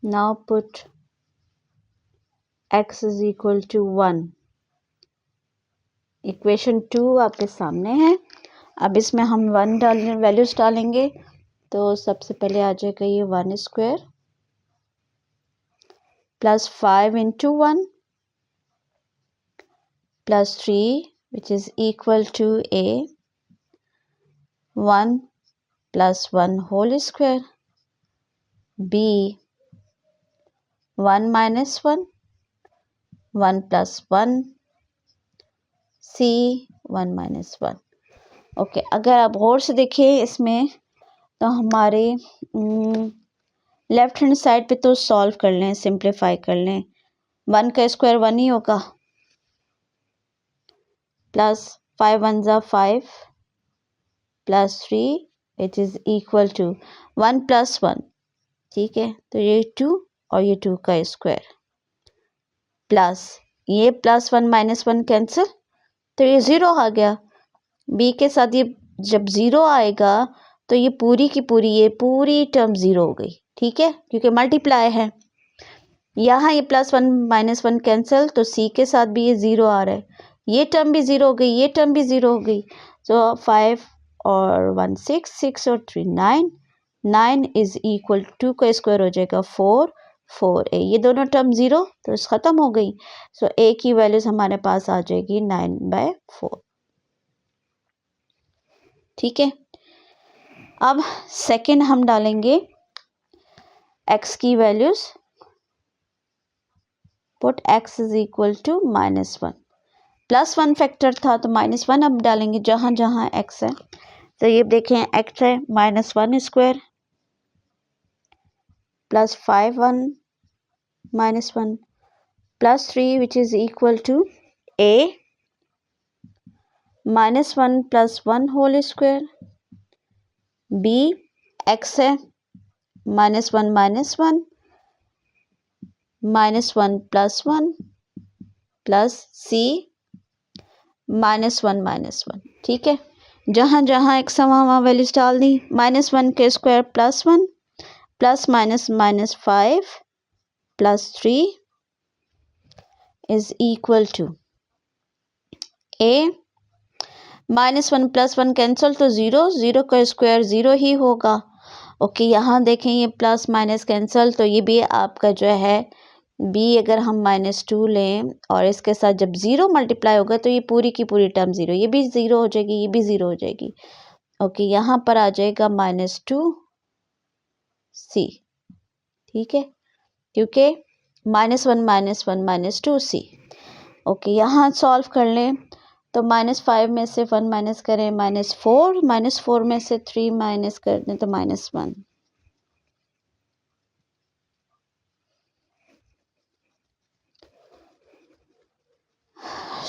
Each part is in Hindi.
Now put x is equal to 1। Equation 2 आपके सामने है। अब इसमें हम 1 वैल्यूज डालेंगे। तो सबसे पहले आ जाएगा ये 1 square plus 5 into 1 plus 3 which is equal to a 1 plus 1 whole square b 1 minus 1 1 plus 1 c 1 minus 1। Okay, अगर आप गौर से देखिए इसमें तो हमारे लेफ्ट हैंड साइड पे तो सॉल्व कर लें, सिंप्लीफाई कर लें। 1 का स्क्वायर 1 ही होगा प्लस 5 1 ज़ा 5 plus 3 which is equal to 1 plus 1। ठीक है, तो ये 2 और ये 2 का स्क्वायर प्लस ये प्लस 1 माइनस 1 कैंसिल, तो ये 0 आ गया। b के साथ ये जब 0 आएगा तो ये पूरी की पूरी ये पूरी टर्म 0 हो गई। ठीक है, क्योंकि मल्टीप्लाई है। यहाँ ये प्लस 1 माइनस 1 कैंसिल, तो c के साथ भी ये 0 आ रहा है। ये टर्म भी 0 हो गई, ये टर्म भी 0 हो गई। तो 5 और 1 6 6 और 3 9 9 इज इक्वल टू का स्क्वायर हो जाएगा 4 4 a। ये दोनों टर्म 0 तो ख़त्म हो गई। सो a की वैल्यूज हमारे पास आ जाएगी 9/4। ठीक है, अब सेकंड हम डालेंगे x की values. Put x is equal to -1 plus 1 factor था तो -1 अब डालेंगे जहां जहां x है। तो ये देखें x है -1 square plus 5 1 -1 plus 3 which is equal to a -1 plus 1 whole square b x है -1 -1 -1 प्लस 1 प्लस c -1 -1। ठीक है, जहां जहां x वहां वैल्यूज डाल दी। -1 के square plus 1 plus -5 plus 3 is equal to a -1 plus 1 cancel, तो 0 0 का स्क्वायर 0 ही होगा। ओके, यहाँ देखें ये प्लस माइनस कैंसिल, तो ये भी आपका जो है b अगर हम -2 लें और इसके साथ जब 0 मल्टीप्लाई होगा तो ये पूरी की पूरी टर्म 0, ये भी 0 हो जाएगी, ये भी 0 हो जाएगी। ओके, यहाँ पर आ जाएगा -2 c। ठीक है, क्योंकि -1 -1 -2 c। ओके, यहाँ सॉल्व कर लें तो -5 में से 1 माइनस करें -4 में से 3 माइनस कर दें तो -1।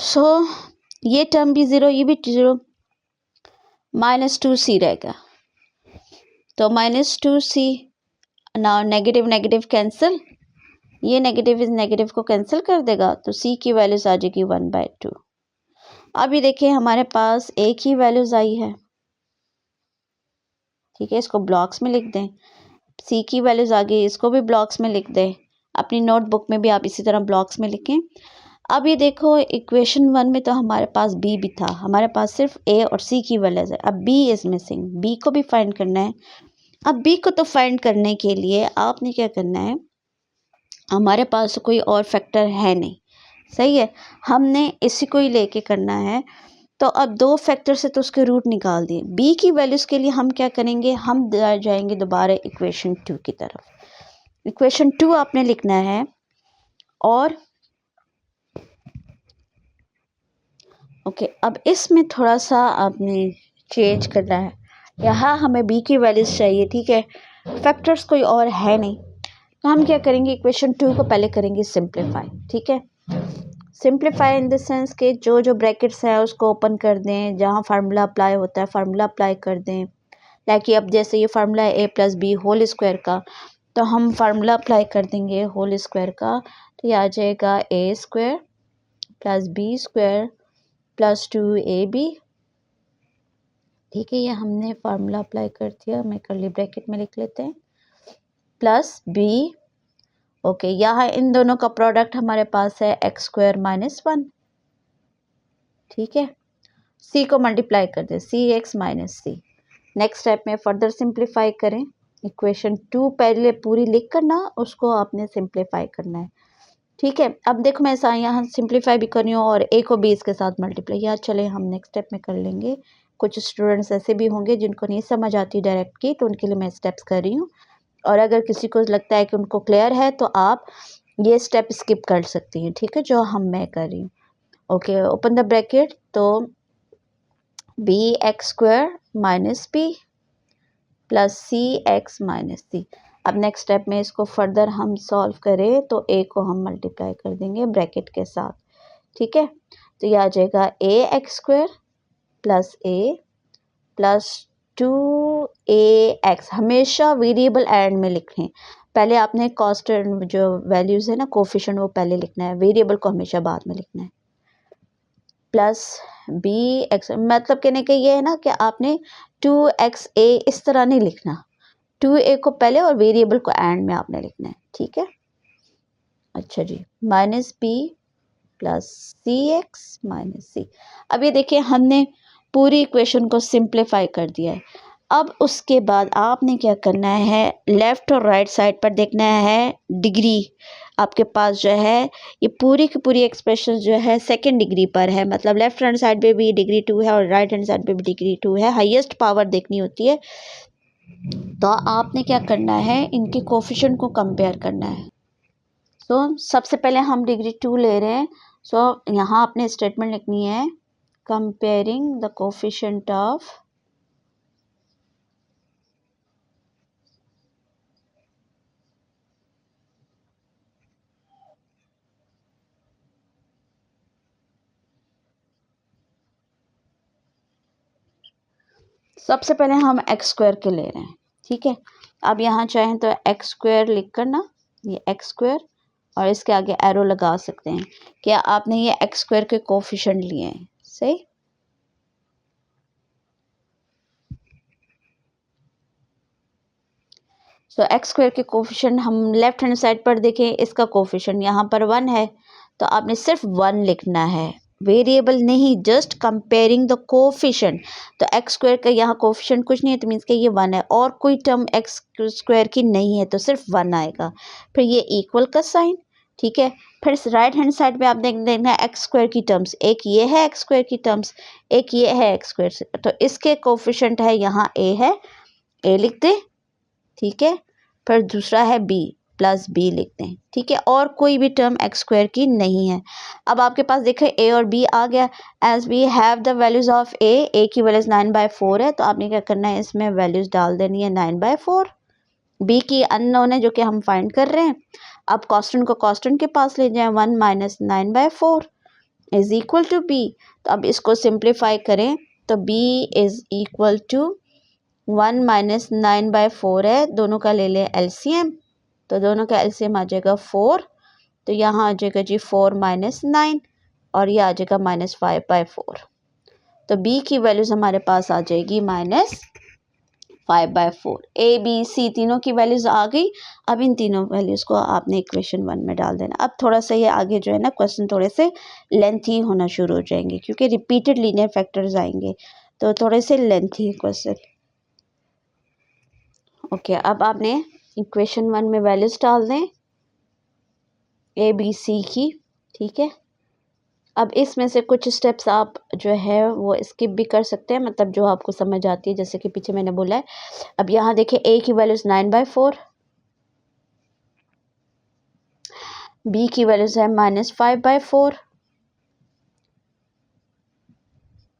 सो ये टर्म भी 0, ये भी 0, -2c रहेगा। तो -2c now negative negative cancel, ये नेगेटिव इस नेगेटिव को कैंसिल कर देगा, तो c की वैल्यूज आ जाएगी 1/2। अभी देखिए हमारे पास एक ही वैल्यूज आई है। ठीक है, इसको ब्लॉक्स में लिख दें। c की वैल्यूज आ गई, इसको भी ब्लॉक्स में लिख दें। अपनी नोटबुक में भी आप इसी तरह ब्लॉक्स में लिखें। अब ये देखो इक्वेशन 1 में तो हमारे पास b भी था, हमारे पास सिर्फ a और c की वैल्यूज है। अब b इज मिसिंग, b को भी फाइंड करना है। अब b को तो फाइंड करने के लिए आपने क्या करना है, हमारे पास कोई और फैक्टर है नहीं, सही है, हमने इसी को ही लेके करना है। तो अब 2 फैक्टर से तो उसके रूट निकाल दिए। b की वैल्यूज़ के लिए हम क्या करेंगे, हम जाएंगे दोबारा इक्वेशन 2 की तरफ। इक्वेशन 2 आपने लिखना है और ओके, अब इसमें थोड़ा सा आपने चेंज करना है। यहाँ हमें b की वैल्यूज़ चाहिए। ठीक है, फैक्टर्स कोई और है नहीं, तो हम क्या करेंगे, इक्वेशन 2 को पहले करेंगे सिंप्लीफाई। ठीक है, सिंप्लीफाई इन द सेंस के जो जो ब्रैकेट्स हैं उसको ओपन कर दें, जहाँ फार्मूला अप्लाई होता है फार्मूला अप्लाई कर दें। लाइक अब जैसे ये फार्मूला है a + b होल स्क्वायर का, तो हम फार्मूला अप्लाई कर देंगे होल स्क्वायर का, तो ये आ जाएगा a² + b² + 2ab। ठीक है, ये हमने फार्मूला अप्लाई कर दिया, मैं कर्ली ब्रैकेट में लिख लेते हैं, प्लस b ओके, यहाँ इन दोनों का प्रोडक्ट हमारे पास है एक्स स्क्वायर माइनस 1, ठीक है। सी को मल्टीप्लाई कर दे, सी एक्स माइनस सी। नेक्स्ट स्टेप में फर्दर सिंप्लीफाई करें। इक्वेशन 2 पहले पूरी लिख कर ना उसको आपने सिंप्लीफाई करना है, ठीक है। अब देखो मैं यहाँ सिंप्लीफाई भी कर रही हूँ और ए को बी इसके साथ मल्टीप्लाई, या चले हम नेक्स्ट स्टेप में कर लेंगे। कुछ स्टूडेंट्स ऐसे भी होंगे जिनको नहीं समझ आती डायरेक्ट की, तो उनके लिए मैं स्टेप्स कर रही हूँ। और अगर किसी को लगता है कि उनको क्लियर है तो आप ये स्टेप स्किप कर सकती हैं, ठीक है, जो मैं कर रही हूँ। ओके, ओपन द ब्रैकेट, तो B X square minus B plus C X minus C. अब नेक्स्ट स्टेप में इसको फर्दर हम सॉल्व करें तो ए को हम मल्टीप्लाई कर देंगे ब्रैकेट के साथ, ठीक है। तो ये आ जाएगा ए एक्स स्क्वायर प्लस ए प्लस 2ax। हमेशा वेरिएबल एंड में लिखें, पहले आपने कांस्टेंट जो वैल्यूज़ है ना, कोफिशिएंट, वो पहले लिखना है, वेरिएबल को हमेशा बाद में लिखना है। प्लस बी एक्स, मतलब कहने का ये है ना कि आपने 2xa इस तरह नहीं लिखना, 2a को पहले और वेरिएबल को एंड में आपने लिखना है, ठीक है। अच्छा जी, minus B plus C X minus C. अब ये देखिए हमने पूरी इक्वेशन को सिंप्लीफाई कर दिया है। अब उसके बाद आपने क्या करना है, लेफ़्ट और राइट साइड पर देखना है डिग्री। आपके पास जो है ये पूरी की पूरी एक्सप्रेशन जो है सेकंड डिग्री पर है, मतलब लेफ़्ट हैंड साइड पे भी डिग्री 2 है और राइट हैंड साइड पे भी डिग्री 2 है, हाईएस्ट पावर देखनी होती है। तो आपने क्या करना है, इनके कोफिशिएंट को कंपेयर करना है। सबसे पहले हम डिग्री 2 ले रहे हैं। यहाँ आपने स्टेटमेंट लिखनी है, कंपेयरिंग द कोफिशिएंट ऑफ सबसे पहले हम एक्स स्क्वायर के ले रहे हैं, ठीक है। अब यहाँ चाहें तो एक्स स्क्वायर लिख कर ना, ये एक्स स्क्वायर और इसके आगे एरो लगा सकते हैं कि आपने ये एक्स स्क्वायर के कोफिशिएंट लिए हैं, सही। एक्स स्क्वायर के कोफिशिएंट हम लेफ्ट हैंड साइड पर देखें, इसका कोफिशिएंट यहाँ पर 1 है, तो आपने सिर्फ 1 लिखना है, वेरिएबल नहीं, जस्ट कंपेयरिंग द कोफिशिएंट। तो एक्स स्क्वायर का यहाँ कोफिशिएंट कुछ नहीं है, तो मीन्स कि ये 1 है, और कोई टर्म एक्स स्क्वायर की नहीं है, तो सिर्फ 1 आएगा। फिर ये इक्वल का साइन, ठीक है। फिर राइट हैंड साइड पे आप देखना है एक्स स्क्वायर की टर्म्स, एक ये है एक्स स्क्वायर की टर्म्स, एक ये है एक्स स्क्वायर, तो इसके कोफिशिएंट है यहाँ ए है, ए लिख दे, ठीक है। फिर दूसरा है बी, प्लस बी लिखते हैं, ठीक है, और कोई भी टर्म एक्स स्क्वायर की नहीं है। अब आपके पास देखें ए और बी आ गया। As we have the values of A की वैल्यूज़ 9/4 है, तो आपने क्या करना है, इसमें वैल्यूज़ डाल देनी है 9/4। बी की अननोन है जो कि हम फाइंड कर रहे हैं। अब कांस्टेंट को कांस्टेंट के पास ले जाएं, 1 - 9/4 इज इक्वल टू बी। तो अब इसको सिंप्लीफाई करें तो बी इज इक्वल टू 1 - 9/4 है, दोनों का ले लें एलसीएम, तो दोनों का एलसीएम आ जाएगा 4, तो यहाँ आ जाएगा जी 4 - 9 और ये आ जाएगा -5/4। तो बी की वैल्यूज़ हमारे पास आ जाएगी -5/4। ए बी सी तीनों की वैल्यूज़ आ गई। अब इन तीनों वैल्यूज़ को आपने इक्वेशन 1 में डाल देना। अब थोड़ा सा ये आगे जो है ना क्वेश्चन थोड़े से लेंथी होना शुरू हो जाएंगे, क्योंकि रिपीटेड लीनियर फैक्टर्स आएंगे, तो थोड़े से लेंथी क्वेश्चन। ओके, अब आपने इक्वेशन 1 में वैल्यूज़ डाल दें ए बी सी की, ठीक है। अब इसमें से कुछ स्टेप्स आप जो है वो स्किप भी कर सकते हैं, मतलब जो आपको समझ आती है, जैसे कि पीछे मैंने बोला है। अब यहाँ देखिए ए की वैल्यूज़ 9/4, बी की वैल्यूज़ है -5/4,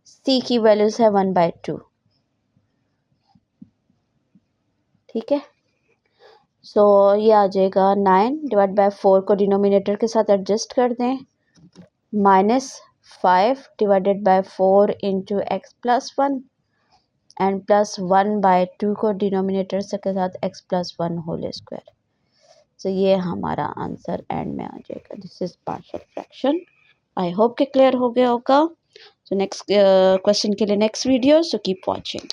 सी की वैल्यूज़ है 1/2, ठीक है। ये आ जाएगा 9/4 को डिनोमिनेटर के साथ एडजस्ट कर दें, -5/4 into x plus 1 and plus 1/2 को डिनोमिनेटर से के साथ x + 1 होल स्क्वायर। तो ये हमारा आंसर एंड में आ जाएगा। This is partial fraction. I hope कि क्लियर हो गया होगा। तो नेक्स्ट क्वेश्चन के लिए next video, so keep watching.